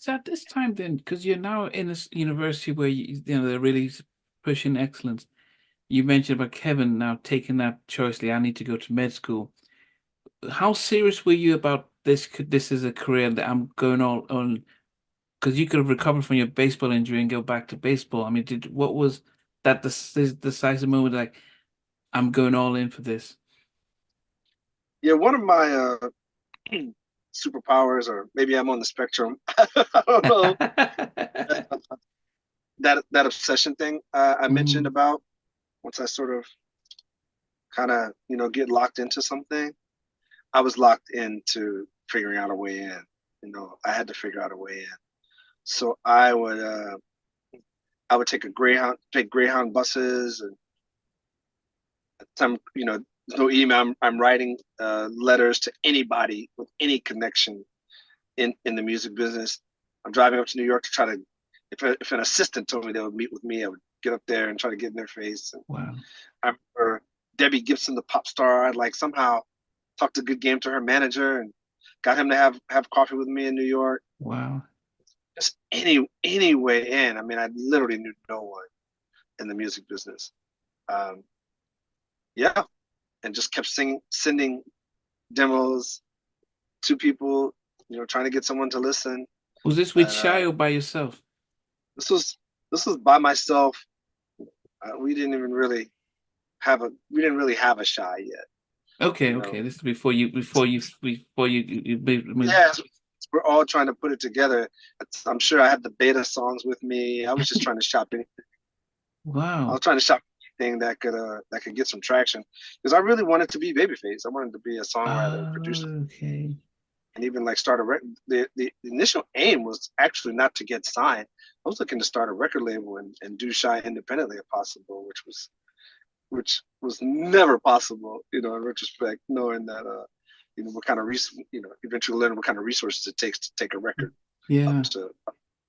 it's at this time then, because you're now in this university where they're really pushing excellence. You mentioned about Kevin now taking that choice. Like, I need to go to med school. How serious were you about this? Could this is a career that I'm going all on? Because you could have recovered from your baseball injury and go back to baseball. I mean, did what was that the decisive moment? Like, I'm going all in for this. Yeah, one of my superpowers, or maybe I'm on the spectrum. I don't know. That obsession thing I mentioned Mm, about once I sort of kind of get locked into something, I was locked into figuring out a way in. I had to figure out a way in. So I would take Greyhound buses, and some no email. I'm writing letters to anybody with any connection in the music business. I'm driving up to New York to try to. If an assistant told me they would meet with me, I would get up there and try to get in their face. And wow, I remember Debbie Gibson, the pop star. I'd like somehow talked a good game to her manager and got him to have coffee with me in New York. wow. Just any way in. I mean, I literally knew no one in the music business. Um, yeah, and just kept sending demos to people, trying to get someone to listen. Was this with And Shai or by yourself? this was this was by myself. We didn't really have a Shy yet. Okay, You okay. know, This is before you. yeah, we're all trying to put it together. I'm sure I had the beta songs with me. I was just trying to shop anything. I was Wow. trying to shop anything that could get some traction because I really wanted to be Babyface. I wanted to be a songwriter, producer, Okay. and even like start a record. The initial aim was actually not to get signed. I was looking to start a record label and do Shy independently if possible, which was never possible, in retrospect, knowing that what kind of eventually learning what kind of resources it takes to take a record up Yeah. to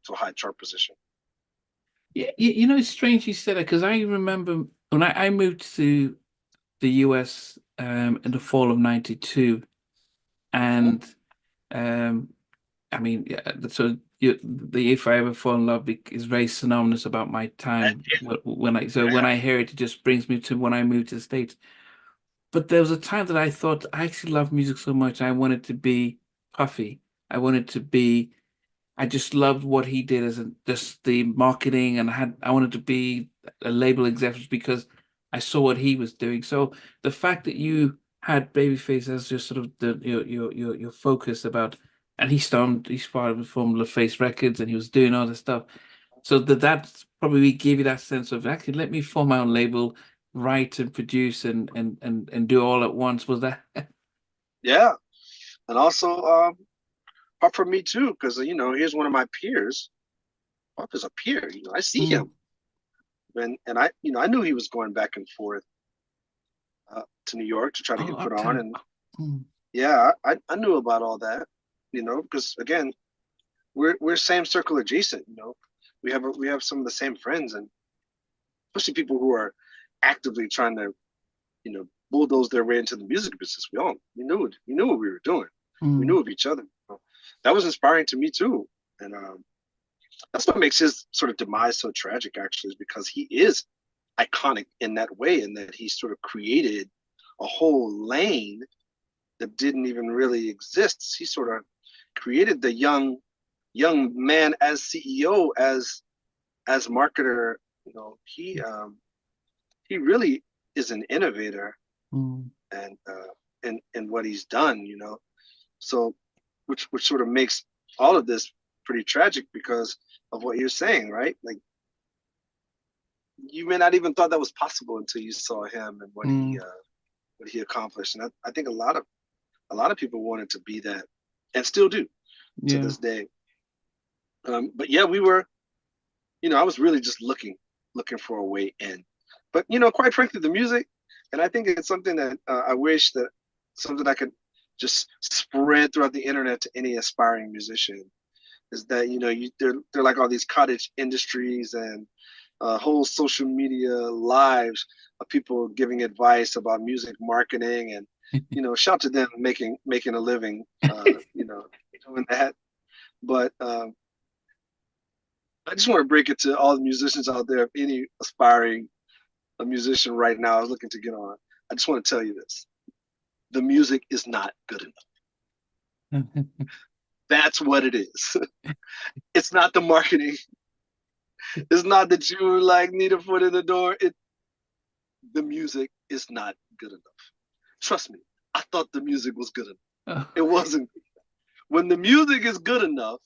a high chart position. Yeah. It's strange you said that because I remember when I moved to the US in the fall of '92, Mm-hmm. and um I mean, yeah, so the If I Ever Fall in Love is very synonymous about my time when I hear it, it just brings me to when I moved to the States. But there was a time that I thought I actually loved music so much I wanted to be Puffy. I wanted to be. I just loved what he did as just the marketing, and I wanted to be a label executive because I saw what he was doing. So the fact that you had Babyface as just sort of your focus about, and he started from LaFace Records, and he was doing all this stuff. So that probably gave you that sense of actually let me form my own label, write and produce and do all at once. Was that? Yeah, and also Puff for me too, because here's one of my peers. Puff is a peer. I see Mm. him, and I knew he was going back and forth to New York to try to Oh, get put on, Uptown. and Mm. yeah, I knew about all that, because again, we're same circle adjacent. We have some of the same friends, and especially people who are actively trying to bulldoze their way into the music business. We knew what we were doing. We Mm. knew of each other. That was inspiring to me too, and that's what makes his sort of demise so tragic. Actually, is because he is iconic in that way, in that he sort of created a whole lane that didn't even really exist. He sort of created the young man as CEO, as marketer. He really is an innovator, Mm. and in what he's done. So which sort of makes all of this pretty tragic because of what you're saying, right? Like you may not even thought that was possible until you saw him and Mm. what he accomplished. And I think a lot of people wanted to be that, and still do to Yeah. this day. But yeah, I was really just looking for a way in. But quite frankly, the music, and I think it's something that I wish that something I could just spread throughout the internet to any aspiring musician is that they're like all these cottage industries and whole social media lives of people giving advice about music marketing, and shout to them making a living doing that. But I just want to break it to all the musicians out there. If any aspiring a musician right now is looking to get on, I just want to tell you this: the music is not good enough. That's what it is. It's not the marketing. It's not that you like need a foot in the door. The music is not good enough. Trust me, I thought the music was good enough. It wasn't. When the music is good enough,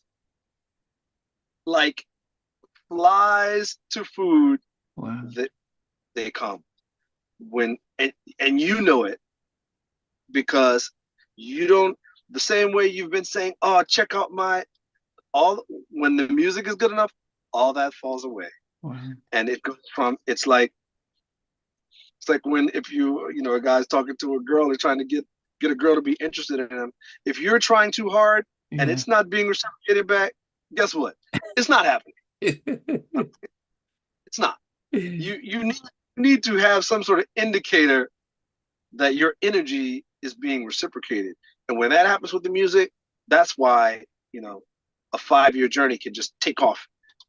like flies to food, Wow. they come. And you know it, because you don't, the same way you've been saying, oh, check out when the music is good enough, all that falls away. Wow. And it goes from, it's like when, if a guy's talking to a girl and trying to get a girl to be interested in him. If you're trying too hard and it's not being reciprocated back, guess what? It's not happening. It's not. You need to have some sort of indicator that your energy is being reciprocated. And when that happens with the music, that's why, a 5-year journey can just take off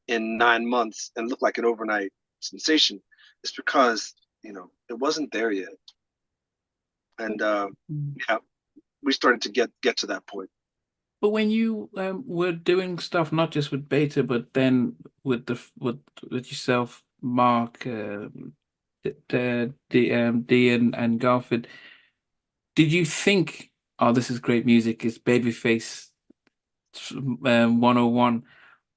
in 9 months and look like an overnight sensation. It's because, it wasn't there yet. And we started to get to that point. But when you were doing stuff not just with Beta, but then with yourself, Mark, D and Garfield, did you think, oh, this is great music, it's Babyface 101,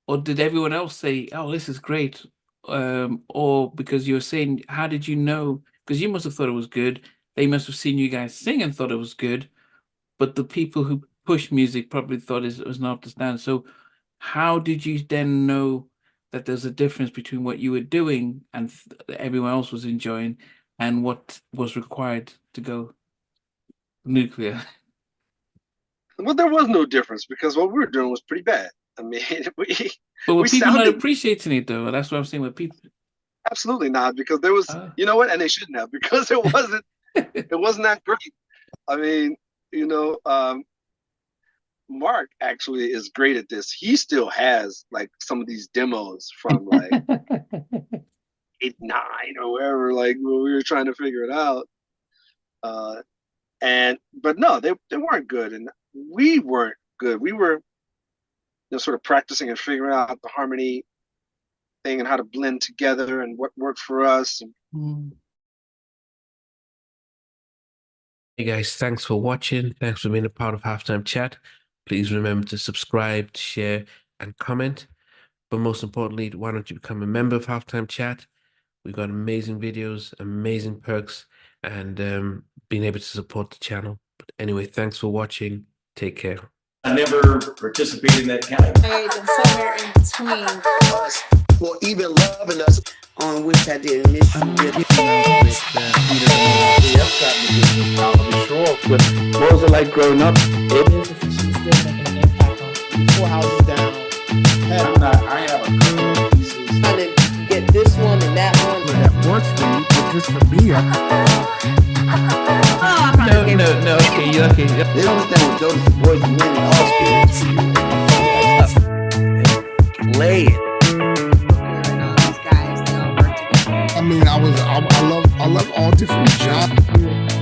or did everyone else say, oh, this is great, or because you were saying, how did you know? Because you must have thought it was good. They must have seen you guys sing and thought it was good, but the people who push music probably thought it was not up to stand. So how did you then know that there's a difference between what you were doing and everyone else was enjoying and what was required to go nuclear? Well, there was no difference, because what we were doing was pretty bad. I mean, but were people not appreciating it though? That's what I'm saying with people. Absolutely not, because there was, you know what, and they shouldn't have, because it wasn't that great. I mean, Mark actually is great at this. He still has like some of these demos from like 8, 9 or wherever, like when we were trying to figure it out. But no, they weren't good, and we weren't good. We were sort of practicing and figuring out the harmony thing and how to blend together and what worked for us. Hey guys, thanks for watching. Thanks for being a part of Halftime Chat. Please remember to subscribe, share, and comment. But most importantly, why don't you become a member of Halftime Chat? We've got amazing videos, amazing perks, and being able to support the channel. But anyway, thanks for watching. Take care. I never participated in that kind of. And somewhere in between us, or even loving us, on which I didn't miss you with. What was it like growing up? She's still making an impact on 4 houses down. I have a couple of pieces. Trying to get this one and that one. That works for you, but just for me, No, okay. They understand what those boys do in all Play it. These guys, they all work together. I mean, I love all different genres.